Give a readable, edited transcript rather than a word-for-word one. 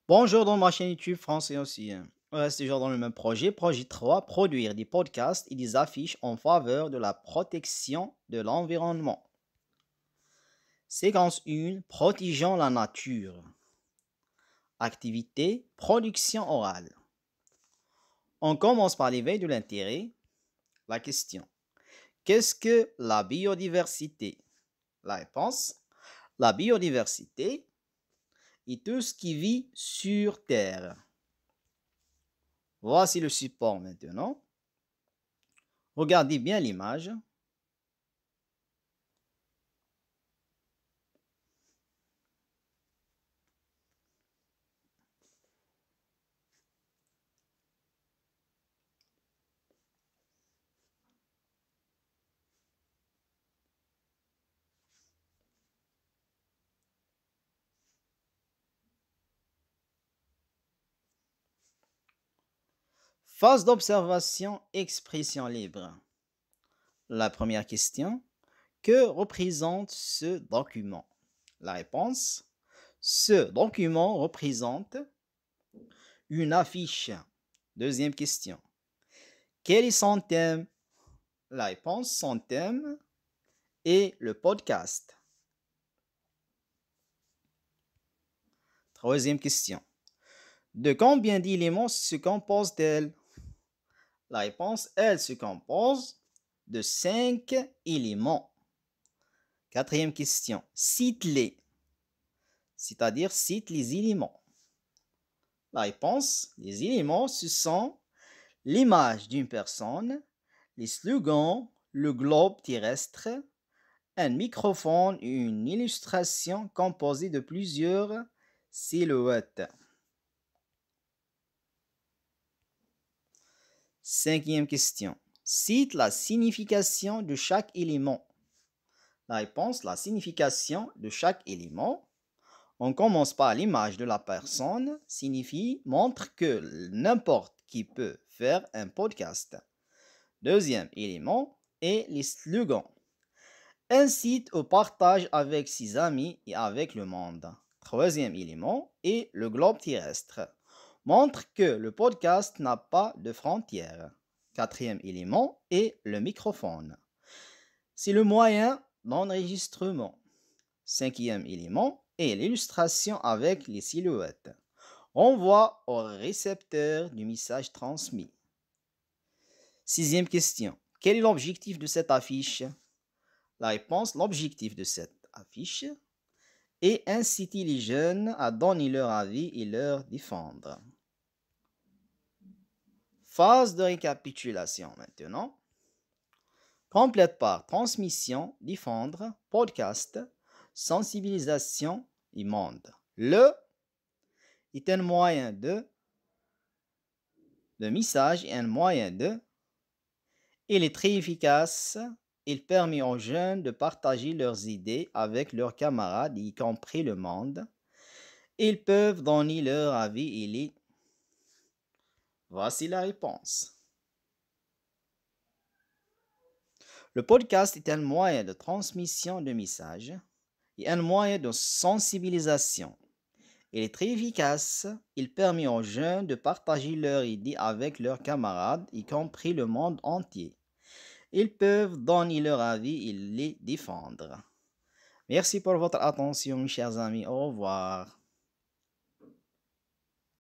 Bonjour dans ma chaîne YouTube français aussi. On reste toujours dans le même projet. Projet 3, produire des podcasts et des affiches en faveur de la protection de l'environnement. Séquence 1, protégeant la nature. Activité, production orale. On commence par l'éveil de l'intérêt. La question. Qu'est-ce que la biodiversité? La réponse. La biodiversité est tout ce qui vit sur Terre. Voici le support maintenant. Regardez bien l'image. Phase d'observation, expression libre. La première question. Que représente ce document? La réponse. Ce document représente une affiche. Deuxième question. Quel est son thème? La réponse, son thème est le podcast. Troisième question. De combien d'éléments se compose-t-elle? La réponse, elle se compose de 5 éléments. Quatrième question. Cite-les, c'est-à-dire cite les éléments. La réponse, les éléments, ce sont l'image d'une personne, les slogans, le globe terrestre, un microphone et une illustration composée de plusieurs silhouettes. Cinquième question. Cite la signification de chaque élément. La réponse, la signification de chaque élément. On commence par l'image de la personne, signifie, montre que n'importe qui peut faire un podcast. Deuxième élément est les slogans. Incite au partage avec ses amis et avec le monde. Troisième élément est le globe terrestre. Montre que le podcast n'a pas de frontières. Quatrième élément est le microphone. C'est le moyen d'enregistrement. Cinquième élément est l'illustration avec les silhouettes. On voit au récepteur du message transmis. Sixième question. Quel est l'objectif de cette affiche? La réponse, l'objectif de cette affiche est inciter les jeunes à donner leur avis et leur défendre. Phase de récapitulation maintenant. Complète par transmission, défendre, podcast, sensibilisation et monde. Le est un moyen de message et un moyen de. Il est très efficace. Il permet aux jeunes de partager leurs idées avec leurs camarades, y compris le monde. Ils peuvent donner leur avis et les. Voici la réponse. Le podcast est un moyen de transmission de messages et un moyen de sensibilisation. Il est très efficace. Il permet aux jeunes de partager leurs idées avec leurs camarades, y compris le monde entier. Ils peuvent donner leur avis et les défendre. Merci pour votre attention, chers amis. Au revoir.